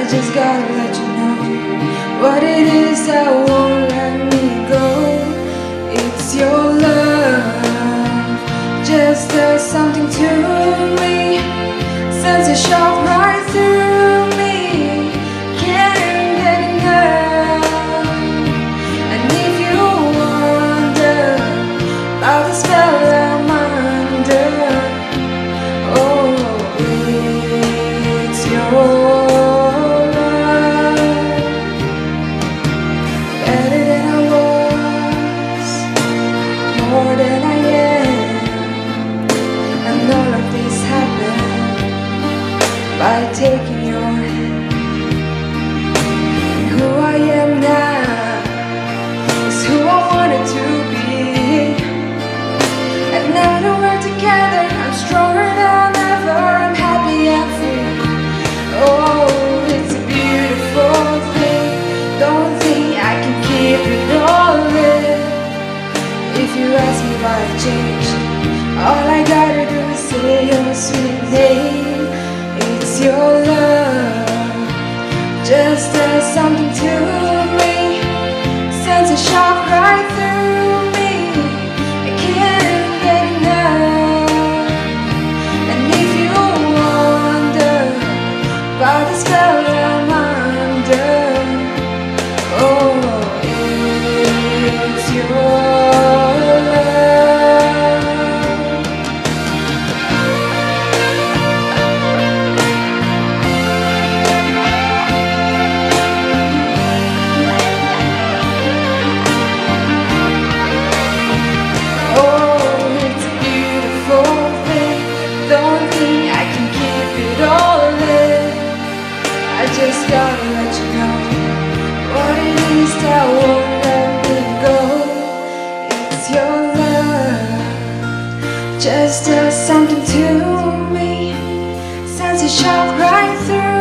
just gotta let you know what it is that won't let me go. It's your love, just does something to me, sends a shock right through me. Can't get enough. And if you wonder about the spell I'm under, oh, it's your more than I am, and all of this happened by taking your hand. And who I am now is who I wanted to be, and now that we're together, I'm stronger than ever. I'm happy and free. Oh, it's a beautiful thing. Don't think I can keep it all in. If you ask me why I've changed, all I gotta do is say your sweet name. It's your love, just does something to me, sends a shock right through me. I can't get enough. And if you wonder about the spell I'm under, oh, it's your I just gotta let you know what it is that won't let me go. It's your love, just does something to me, sends a shock right through